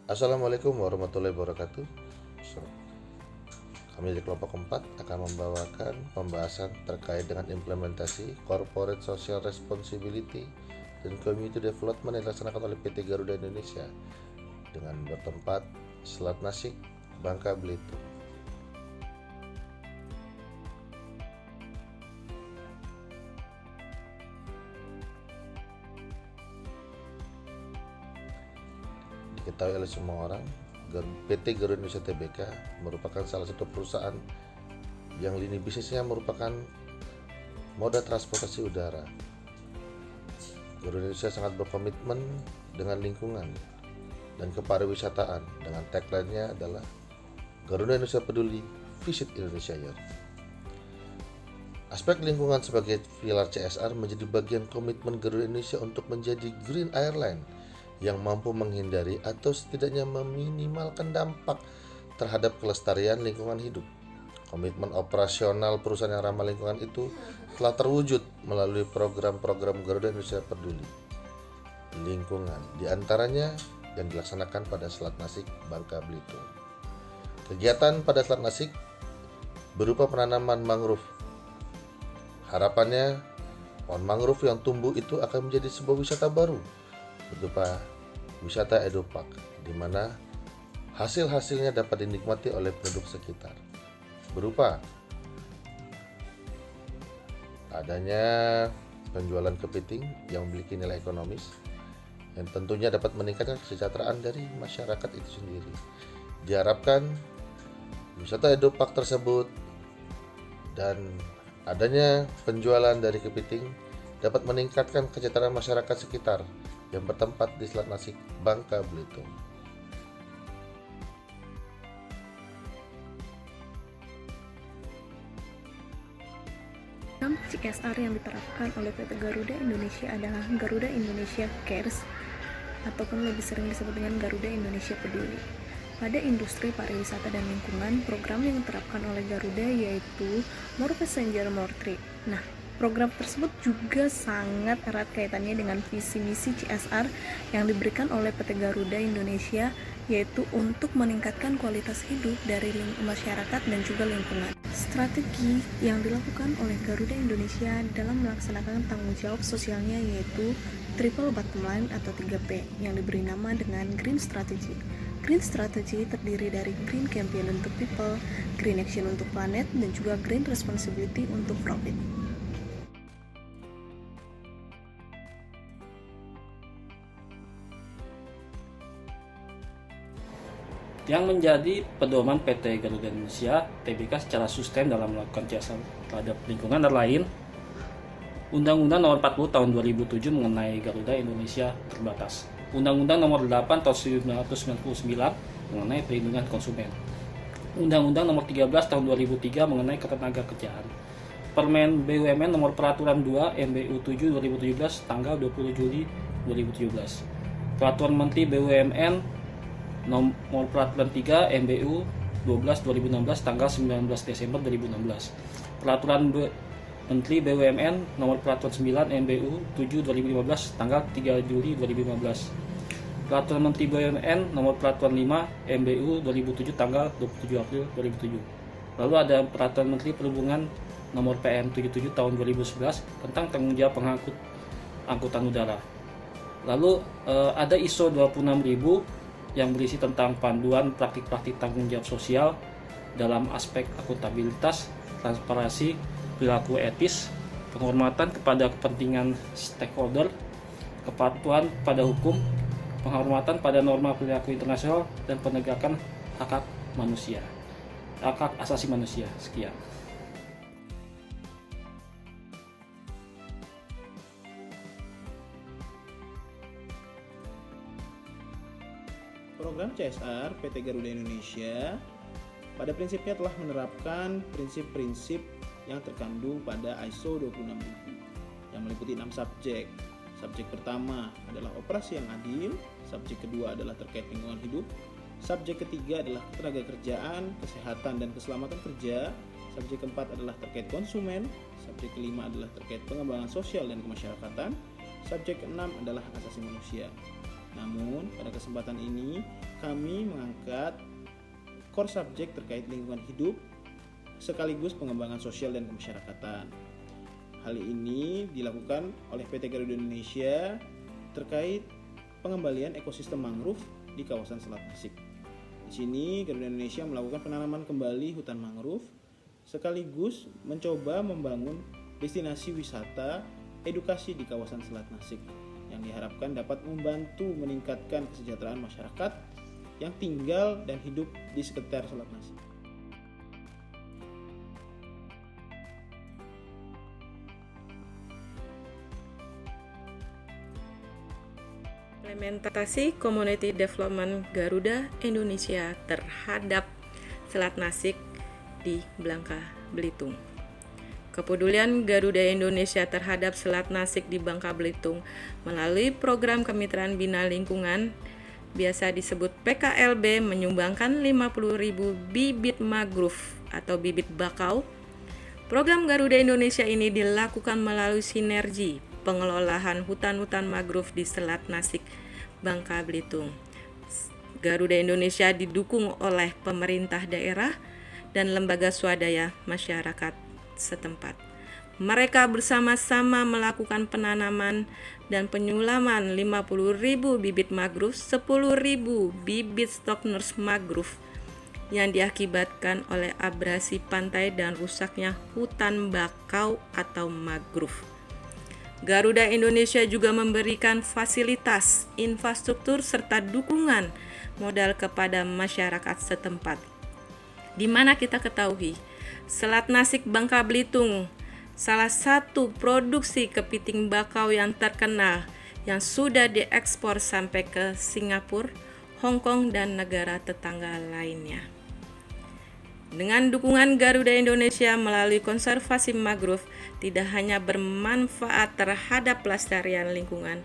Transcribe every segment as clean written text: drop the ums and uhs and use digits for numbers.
Assalamualaikum warahmatullahi wabarakatuh. Kami di kelompok 4 akan membawakan pembahasan terkait dengan implementasi Corporate Social Responsibility dan Community Development yang dilaksanakan oleh PT Garuda Indonesia dengan bertempat Selat Nasik, Bangka Belitung. Diketahui oleh semua orang, PT Garuda Indonesia Tbk merupakan salah satu perusahaan yang lini bisnisnya merupakan moda transportasi udara. Garuda Indonesia sangat berkomitmen dengan lingkungan dan kepariwisataan dengan tagline-nya adalah Garuda Indonesia Peduli, Visit Indonesia Year. Aspek lingkungan sebagai pilar CSR menjadi bagian komitmen Garuda Indonesia untuk menjadi Green Airline yang mampu menghindari atau setidaknya meminimalkan dampak terhadap kelestarian lingkungan hidup. Komitmen operasional perusahaan yang ramah lingkungan itu telah terwujud melalui program-program Garuda Indonesia Peduli Lingkungan, diantaranya yang dilaksanakan pada Selat Nasik, Bangka Belitung. Kegiatan pada Selat Nasik berupa penanaman mangrove. Harapannya, pohon mangrove yang tumbuh itu akan menjadi sebuah wisata baru berupa wisata Edopark, di mana hasil-hasilnya dapat dinikmati oleh penduduk sekitar, berupa adanya penjualan kepiting yang memiliki nilai ekonomis yang tentunya dapat meningkatkan kesejahteraan dari masyarakat itu sendiri. Diharapkan wisata Edopark tersebut dan adanya penjualan dari kepiting dapat meningkatkan kesejahteraan masyarakat sekitar yang bertempat di Selat Nasik, Bangka Belitung. Program CSR yang diterapkan oleh PT Garuda Indonesia adalah Garuda Indonesia Cares ataupun lebih sering disebut dengan Garuda Indonesia Peduli. Pada industri pariwisata dan lingkungan, program yang diterapkan oleh Garuda yaitu More Passenger More Trip. Nah, program tersebut juga sangat erat kaitannya dengan visi misi CSR yang diberikan oleh PT Garuda Indonesia, yaitu untuk meningkatkan kualitas hidup dari masyarakat dan juga lingkungan. Strategi yang dilakukan oleh Garuda Indonesia dalam melaksanakan tanggung jawab sosialnya yaitu Triple Bottom Line atau 3P yang diberi nama dengan Green Strategy. Green Strategy terdiri dari Green Campaign untuk People, Green Action untuk Planet, dan juga Green Responsibility untuk Profit. Yang menjadi pedoman PT Garuda Indonesia Tbk secara sustain dalam melakukan CSR terhadap lingkungan dan lain Undang-Undang Nomor 40 Tahun 2007 mengenai Garuda Indonesia terbatas, Undang-Undang Nomor 8 Tahun 1999 mengenai perlindungan konsumen, Undang-Undang Nomor 13 Tahun 2003 mengenai ketenagakerjaan, Permen BUMN Nomor Peraturan 2 MBU 7 2017 tanggal 20 Juli 2017, Peraturan Menteri BUMN Nomor Peraturan 3 MBU 12 2016 tanggal 19 Desember 2016. Peraturan Menteri BUMN Nomor Peraturan 9 MBU 7 2015 tanggal 3 Juli 2015. Peraturan Menteri BUMN Nomor Peraturan 5 MBU 2007 tanggal 27 April 2007. Lalu ada Peraturan Menteri Perhubungan Nomor PM 77 tahun 2011 tentang tanggung jawab pengangkut angkutan udara. Lalu ada ISO 26000 yang berisi tentang panduan praktik-praktik tanggung jawab sosial dalam aspek akuntabilitas, transparansi, perilaku etis, penghormatan kepada kepentingan stakeholder, kepatuhan pada hukum, penghormatan pada norma perilaku internasional, dan penegakan hak asasi manusia. Sekian. Program CSR PT Garuda Indonesia pada prinsipnya telah menerapkan prinsip-prinsip yang terkandung pada ISO 26000 yang meliputi 6 subjek. Subjek pertama adalah operasi yang adil, subjek kedua adalah terkait lingkungan hidup, subjek ketiga adalah ketenagakerjaan, kesehatan dan keselamatan kerja, subjek keempat adalah terkait konsumen, subjek kelima adalah terkait pengembangan sosial dan kemasyarakatan, subjek keenam adalah hak asasi manusia. Namun, pada kesempatan ini kami mengangkat core subjek terkait lingkungan hidup sekaligus pengembangan sosial dan kemasyarakatan. Hal ini dilakukan oleh PT Garuda Indonesia terkait pengembalian ekosistem mangrove di kawasan Selat Nasik. Di sini Garuda Indonesia melakukan penanaman kembali hutan mangrove sekaligus mencoba membangun destinasi wisata edukasi di kawasan Selat Nasik yang diharapkan dapat membantu meningkatkan kesejahteraan masyarakat yang tinggal dan hidup di sekitar Selat Nasik. Implementasi Community Development Garuda Indonesia terhadap Selat Nasik di Bangka Belitung. Kepedulian Garuda Indonesia terhadap Selat Nasik di Bangka Belitung melalui program Kemitraan Bina Lingkungan biasa disebut PKLB menyumbangkan 50.000 bibit mangrove atau bibit bakau. Program Garuda Indonesia ini dilakukan melalui sinergi pengelolaan hutan-hutan mangrove di Selat Nasik, Bangka Belitung. Garuda Indonesia didukung oleh pemerintah daerah dan lembaga swadaya masyarakat setempat. Mereka bersama-sama melakukan penanaman dan penyulaman 50.000 bibit mangrove, 10.000 bibit stok nurse mangrove yang diakibatkan oleh abrasi pantai dan rusaknya hutan bakau atau mangrove. Garuda Indonesia juga memberikan fasilitas, infrastruktur, serta dukungan modal kepada masyarakat setempat. Di mana kita ketahui, Selat Nasik Bangka Belitung salah satu produksi kepiting bakau yang terkenal yang sudah diekspor sampai ke Singapura, Hong Kong, dan negara tetangga lainnya. Dengan dukungan Garuda Indonesia melalui konservasi mangrove tidak hanya bermanfaat terhadap pelestarian lingkungan,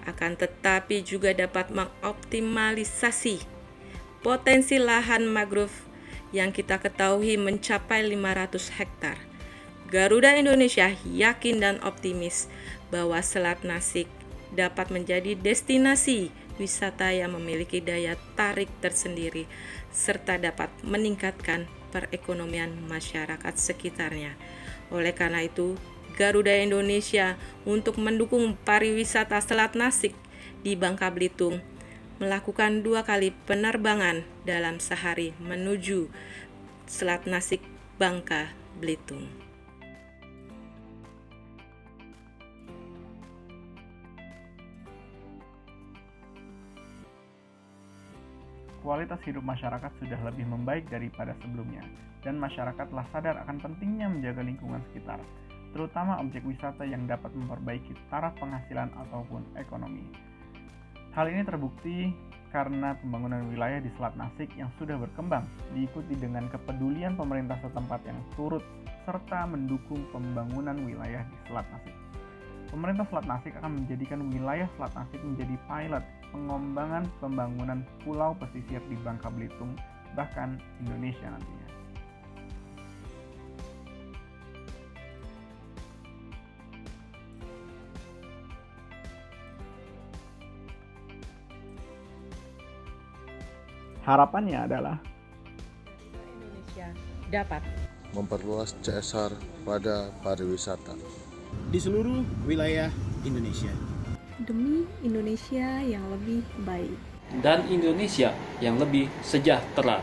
akan tetapi juga dapat mengoptimalisasi potensi lahan mangrove yang kita ketahui mencapai 500 hektar. Garuda Indonesia yakin dan optimis bahwa Selat Nasik dapat menjadi destinasi wisata yang memiliki daya tarik tersendiri serta dapat meningkatkan perekonomian masyarakat sekitarnya. Oleh karena itu, Garuda Indonesia untuk mendukung pariwisata Selat Nasik di Bangka Belitung melakukan 2 kali penerbangan dalam sehari menuju Selat Nasik Bangka Belitung. Kualitas hidup masyarakat sudah lebih membaik daripada sebelumnya, dan masyarakat telah sadar akan pentingnya menjaga lingkungan sekitar, terutama objek wisata yang dapat memperbaiki taraf penghasilan ataupun ekonomi. Hal ini terbukti karena pembangunan wilayah di Selat Nasik yang sudah berkembang, diikuti dengan kepedulian pemerintah setempat yang turut serta mendukung pembangunan wilayah di Selat Nasik. Pemerintah Selat Nasik akan menjadikan wilayah Selat Nasik menjadi pilot pengembangan pembangunan pulau pesisir di Bangka Belitung, bahkan Indonesia nantinya. Harapannya adalah Indonesia dapat Memperluas CSR pada pariwisata di seluruh wilayah Indonesia. demi Indonesia yang lebih baik. Dan Indonesia yang lebih sejahtera.